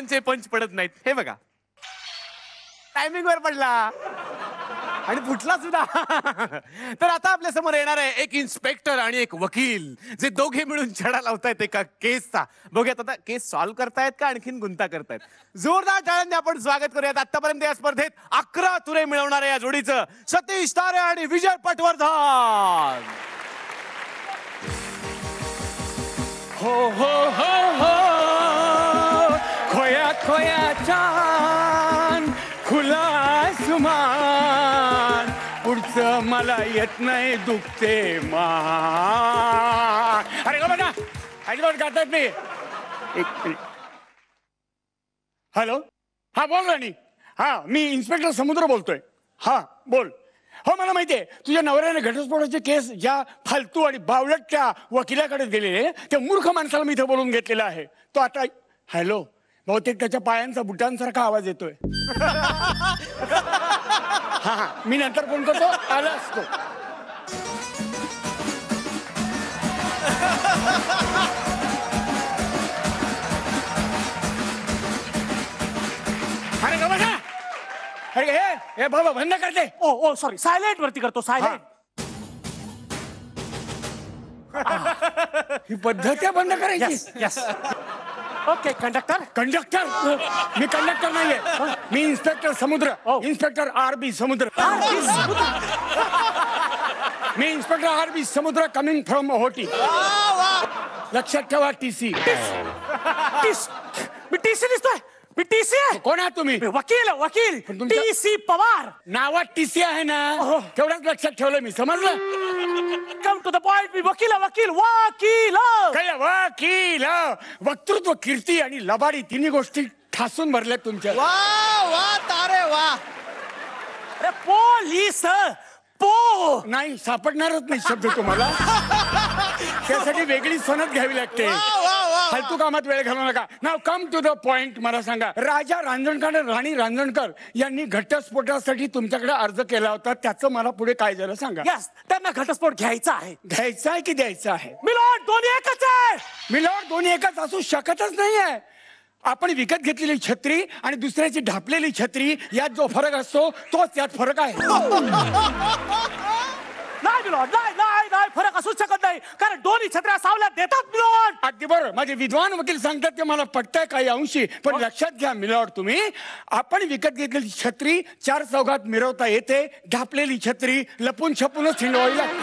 मुलांचे पंच पडत नाहीत. हे बघा, टायमिंग वर पडला आणि फुटला सुद्धा. तर आता आपल्या समोर येणार आहे एक इन्स्पेक्टर आणि एक वकील, जे दोघे मिळून छडा लावतायत एका केसचा. बघूयात आता केस सॉल्व्ह करतायत का आणखीन गुंता करतायत. जोरदार टाळ्यांनी आपण स्वागत करूयात आतापर्यंत या स्पर्धेत 11 तुरे मिळवणाऱ्या या जोडीचं, सतीश तारे आणि विजय पटवर्धन. हो हो हो हो खोया खोया चान खुला आसमान, पुढचं मला येत नाही दुखते मान. अरे का बघा अजिबात गातात नाही. एक मिनिट. हॅलो, हा बोल राणी. हा, मी इन्स्पेक्टर समुद्र बोलतोय. हा बोल. हो, मला माहितीये तुझ्या नवऱ्याने घटस्फोटाचे केस ज्या फालतू आणि बावळटच्या वकिलाकडे दिलेले, त्या मूर्ख माणसाला मी इथे बोलून घेतलेला आहे. तो आता हॅलो, बहुतेक त्याच्या पायांचा बुटांसारखा आवाज येतोय. हा हा, मी नंतर फोन करतो. आला असतो. अरे बघा, अरे हे बाबा बंद करते. ओ ओ सॉरी, सायलेंट वरती करतो. सायलेंट. ही पद्धत आहे बंद करायची. यस. Okay conductor. कंडक्टर? मी कंडक्टर नाहीये, मी इन्स्पेक्टर समुद्र. इन्स्पेक्टर RB समुद्र. मी इन्स्पेक्टर RB समुद्र, कमिंग फ्रॉम ओहोटी. लक्षात ठेवा, TC. मी टीसी दिसतोय. मी टीसी आहे. कोण आहात तुम्ही? वकील वकील TC पवार. नावात TC आहे ना, तेवढंच लक्षात ठेवलं मी. समजलं? Come to the point. मी वकील वकील वकील. काय वकील? वक्तृत्व, कीर्ती आणि लबाडी तिन्ही गोष्टी ठासून भरल्यात तुमच्या. वा वा तारे वा. अरे पोलीस पो नाही, सापडणारच नाही शब्द तुम्हाला. त्यासाठी वेगळी सनद घ्यावी लागते. फालतू कामात वेळ घालू नका. नाव कम टू द पॉइंट. मला सांगा, राजा रांजणकर आणि राणी रांजणकर यांनी घटस्फोटासाठी तुमच्याकडे अर्ज केला होता, त्याचं मला पुढे काय झालं सांगा. यस, त्यांना घटस्फोट घ्यायचा आहे. घ्यायचा आहे की द्यायचा आहे? मिलॉर्ड दोन्ही एकच आहे. मिलॉर्ड दोन्ही एकच असू शकतच नाहीये. आपण विकत घेतलेली छत्री आणि दुसऱ्याची ढापलेली छत्री यात जो फरक असतो तोच यात फरक आहे. नाही मिलॉर्ड, नाही नाही नाही, फरक असूच शकत नाही, कारण दोन्ही छत्र्या सावल्यात देतात मिलॉर्ड. अगदी बरोबर. माझे विद्वान वकील सांगतात ते मला पटतंय काही अंशी. पण लक्षात घ्या मिलॉर्ड, तुम्ही आपण विकत घेतलेली छत्री 4 चौघात मिरवता येते, ढापलेली छत्री लपून छपूनच हिंडवावी लागते.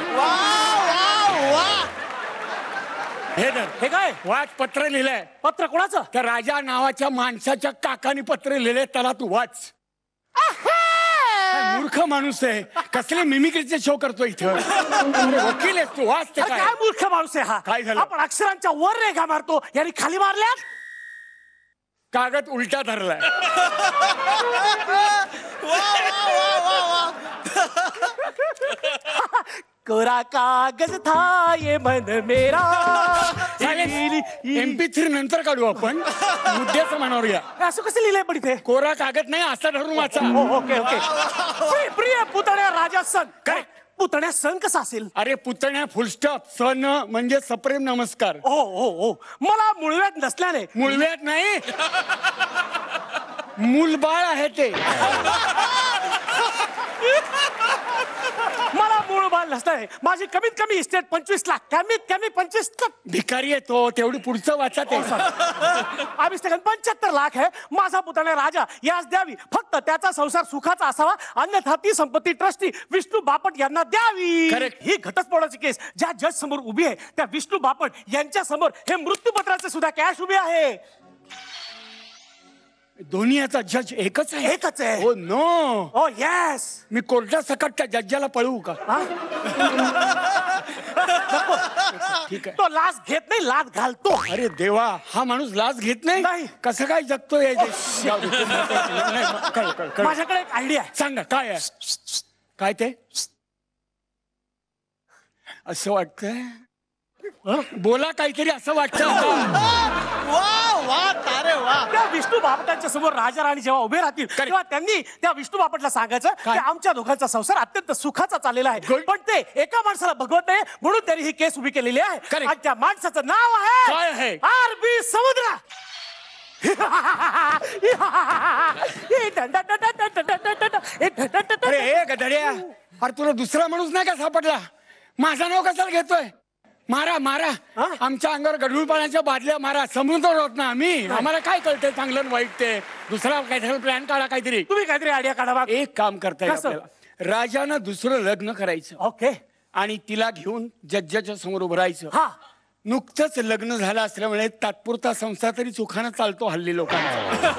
हे काय वाच, पत्र लिहिलंय. पत्र कोणाचं? त्या राजा नावाच्या माणसाच्या काकाने पत्र लिहिलंय, त्याला तू वाच. मूर्ख माणूस आहे, कसले मिमिक्रीचे शो करतो इथं. वकील आहेस तू, वाच ते. काय मूर्ख माणूस आहे हा. काय झालं? आपण अक्षरांच्या वर रेघा मारतो, यांनी खाली मारल्यात. कागद उलटा धरलाय. कोरा कागज था ये मन मेरा. MP3 नंतर काढू आपण, मुद्द्याचं म्हणावूया. असं कसं लिहिलंय पण इथे? कोरा कागद नाही, असा धरून वाचा. Okay okay. प्रिय पुतण्या राजा सन. काय पुतण्या सण कसा असेल? अरे पुतण्या फुलस्टॉप, सन म्हणजे सप्रेम नमस्कार. ओ मला मुळव्यात नसल्याने. मुळव्यात नाही, मूलबाळ आहे ते. मला मूळ बाल नसल्याने माझी कमीत कमी इस्टेट 25 लाख. कमीत कमी 25 लाख. भिकारी आहे तो, तेवढी पुढचं वाचा ते. आम्ही 75 लाख आहे. माझा पुतण्या राजा यास द्यावी, फक्त त्याचा संसार सुखाचा असावा, अन्यथा ती संपत्ती ट्रस्टी विष्णू बापट यांना द्यावी. करेक्ट. ही घटस्फोटाची केस ज्या जज समोर उभी आहे, त्या विष्णू बापट यांच्या समोर हे मृत्यूपत्राचे सुद्धा कॅश उभी आहे. दोन्ही याचा जज एकच आहे. एकच आहे. हो नो. ओ येस. मी कोर्टा सकट त्या जज्जाला पळवू का? ठीक आहे. तो लाच घेत नाही, लाच घालतो. अरे देवा, हा माणूस लाच घेत नाही. कसं काय जगतो? माझ्याकडे एक आयडिया आहे. सांगा काय आहे. काय ते? असं वाटतंय, बोला काहीतरी, असं वाटतं. त्या विष्णू बापटांच्या समोर राजा राणी जेव्हा उभे राहतील, तेव्हा त्यांनी त्या विष्णू बापटला सांगायचं की आमच्या दोघांचा संसार अत्यंत सुखाचा चाललेला आहे, पण ते एका माणसाला भगवत नाही, म्हणून त्यांनी ही केस उभी केलेली आहे. आणि त्या माणसाचं नाव आहे काय आहे? RB समुद्र. अरे हे गधड्या, अरे तुला दुसरा माणूस नाही का सापडला? माझं नाव कशाला घेतोय? मारा मारा, आमच्या अंगावर गढूळ पाण्याच्या बादल्या मारा. समुद्र होत ना आम्ही, आम्हाला काय कळतंय चांगलं आणि वाईट ते. दुसरा काहीतरी प्लॅन काढा, काहीतरी तुम्ही काहीतरी आयडिया काढा. एक काम करताय आपल्याला, राजानं दुसरं लग्न करायचं. ओके. आणि तिला घेऊन जज्जाच्या समोर उभं राहायचं. हा, नुकतंच लग्न झालं असल्यामुळे तात्पुरता संसार तरी सुखानं चालतो हल्ली लोकांचा.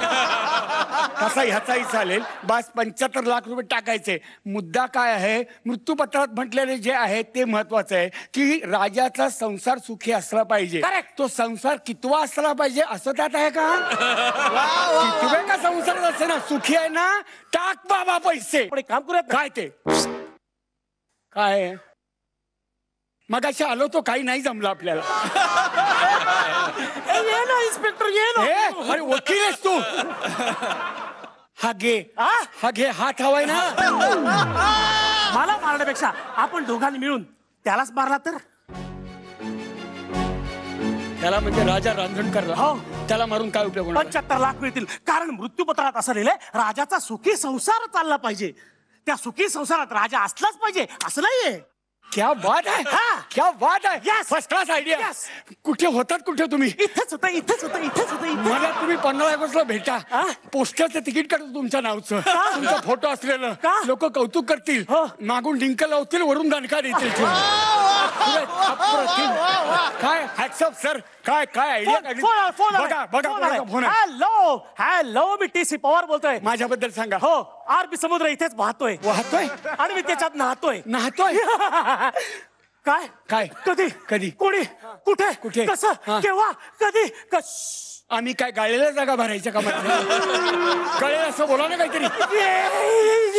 तसा ह्याचाही चालेल. बस 75 लाख रुपये टाकायचे. मुद्दा काय आहे, मृत्यूपत्रात म्हटलेले जे आहे ते महत्वाचं आहे की राजाचा संसार सुखी असला पाहिजे. तो संसार कितवा असला पाहिजे असं त्यात आहे का? कितवे का संसार असे ना, सुखी आहे ना, टाक बाबा पैसे. पण एक काम करूयात. काय ते काय मगाशी आलो तो काही नाही जमलं आपल्याला. ये ना इन्स्पेक्टर, ये ना. अरे वकील आहेस तू? हा घे, हा घे, हात हवाय ना. मला मारण्यापेक्षा आपण दोघांनी मिळून त्यालाच मारला तर? त्याला म्हणजे राजा रांजणकर. हो, त्याला मारून काय उपयोग होणार? 75 लाख मिळतील. कारण मृत्यूपत्रात असं लिहिलंय, राजाचा सुखी संसार चालला पाहिजे. त्या सुखी संसारात राजा असलाच पाहिजे असं नाहीये. क्या बात आहे, क्या बात आहे. First class idea. कुठे होतात, कुठे तुम्ही? इथेच होतं, इथेच होतं, इथेच होतं. मला तुम्ही 15 ऑगस्टला भेटा. पोस्टरचं तिकीट काढतो तुमच्या नावचं, तुमचा फोटो असलेलं. लोक कौतुक करतील, मागून डिंक लावतील, वरून दणका देतील. काय हॅट्सअप सर. काय काय आयडिया काढली? बघा बघा फोन. हॅलो हॅलो, मी टी सी पवार बोलतोय. माझ्याबद्दल सांगा. हो, आरबी समुद्र इथेच वाहतोय आणि मी त्याच्यात नाहतोय. काय काय कधी कधी कोणी कुठे कुठे कसं केव्हा कधी आम्ही काय गाळलेल्या जागा भरायच्या का? कळेल असं बोला ना काहीतरी.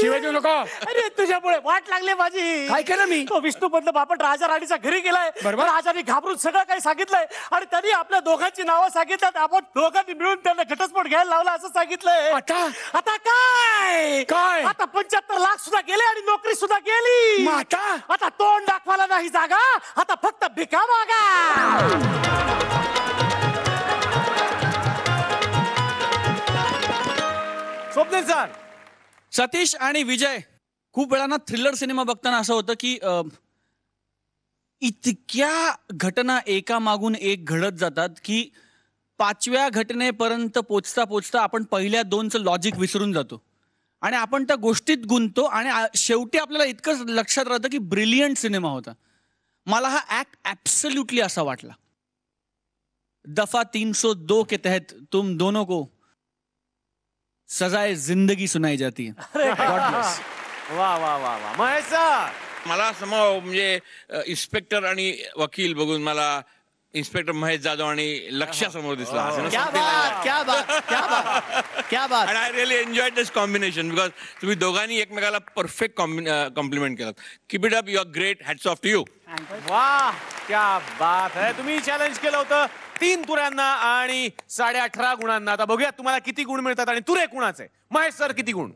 शिवाय देऊ नका. अरे तुझ्यामुळे वाट लागली माझी. काय केलं मी? तो विष्णुपंत बापट राजा राणीच्या घरी गेलाय. बरोबर. राजाने घाबरून सगळं काही सांगितलंय आणि त्यांनी आपल्या दोघांची नावं सांगितल्यात. आपण दोघांनी मिळून त्यांना घटस्फोट घ्यायला लावला असं सांगितलंय. आता काय काय? आता 75 लाख सुद्धा गेले आणि नोकरी सुद्धा गेली. आता तोंड दाखवायला नाही जागा, आता फक्त भिका मागा. स्वप्नील सर. सतीश आणि विजय, खूप वेळा ना थ्रिलर सिनेमा बघताना असं होतं की इतक्या घटना एका मागून एक घडत जातात की 5व्या घटनेपर्यंत पोचता पोचता आपण पहिल्या 2चं लॉजिक विसरून जातो आणि आपण त्या गोष्टीत गुंततो आणि शेवटी आपल्याला इतकंच लक्षात राहतं की ब्रिलियंट सिनेमा होता. मला हा ऍक्ट ऍब्सोल्युटली असा वाटला. दफा 302 के तहत तुम दोनों को सजाए जिंदगी सुनाई जाती है. God bless. वा वा वा वा. महेश सर. मला समोर म्हणजे इन्स्पेक्टर आणि वकील बघून मला इन्स्पेक्टर महेश जाधव आणि लक्ष्या समोर दिसला. आणि I really enjoyed this combination because तुम्ही दोघांनी एकमेकाला परफेक्ट कॉम्प्लिमेंट केलं. Keep it up, you are great. Hats off to you. वा, क्या बात है. तुम्ही चॅलेंज केलं होतं 3 तुऱ्यांना आणि 18.5 गुणांना. आता बघूया तुम्हाला किती गुण मिळतात आणि तुरे कुणाचे. महेश सर किती गुण?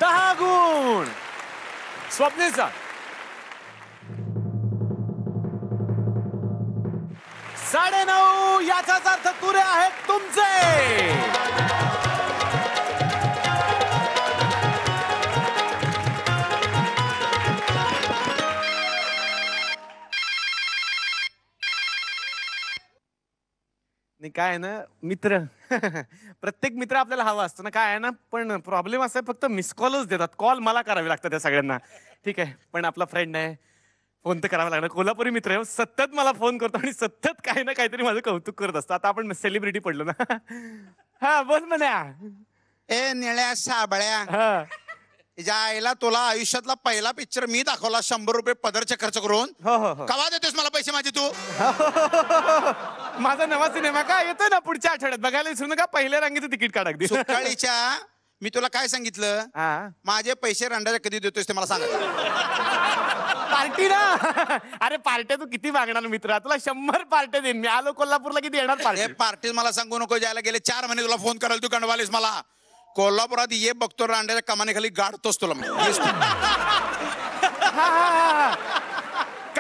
10 गुण. स्वप्नील सर 9.5. याचाच अर्थ तुरे आहेत तुमचे. काय आहे ना मित्र, प्रत्येक मित्र आपल्याला हवा असतो ना. काय आहे ना, पण प्रॉब्लेम असा आहे फक्त मिस कॉलच देतात. कॉल मला करावे लागतात त्या सगळ्यांना. ठीक आहे, पण आपला फ्रेंड आहे, फोन तर करावा लागणार. कोल्हापुरी मित्र आहे, सतत मला फोन करतो आणि सतत काही ना काहीतरी माझं कौतुक करत असतो. आता आपण सेलिब्रिटी पडलो ना. हा बोल म्हणा. ए निळ्या साबळ्या, तिच्या आईला तुला आयुष्यातला पहिला पिक्चर मी दाखवला 100 रुपये पदरचे खर्च करून. कवा देतोस मला पैसे माझे तू? माझा नवा सिनेमा का येतोय ना पुढच्या आठवड्यात, बघायला विसरू नका. पहिल्या रांगेचं तिकीट काढा. सकाळीच्या मी तुला काय सांगितलं, माझे पैसे रांडाच्या कधी देतोस ते मला सांग. पार्टी ना. अरे पार्ट्या तू किती मागणार मित्र? तुला 100 पार्ट्या देईन मी. आलो कोल्हापूरला, किती येणार पार्टी? पार्टी मला सांगू नको. जायला गेले 4 महिने तुला फोन करायला, तू गंडवालीस मला. कोल्हापुरात ये बघतो, रांड्याच्या कमानेखाली गाडतोस तुला.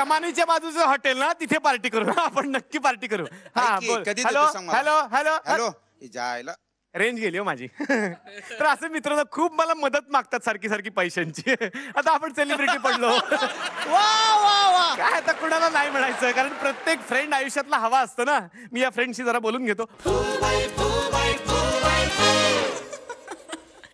कमानीच्या बाजूचं हॉटेल ना तिथे पार्टी करू आपण नक्की पार्टी करू हा ऐक की, बोल कधी हॅलो देतो सांग मला? हॅलो हॅलो हॅलो जायला रेंज गेली हो माझी तर असं मित्रांनो खूप मला मदत मागतात सारखी सारखी पैशांची आता आपण सेलिब्रिटी पडलो वा वा वा काय आता कुणाला नाही म्हणायचं कारण प्रत्येक फ्रेंड आयुष्यातला हवा असतो ना मी या फ्रेंडशी जरा बोलून घेतो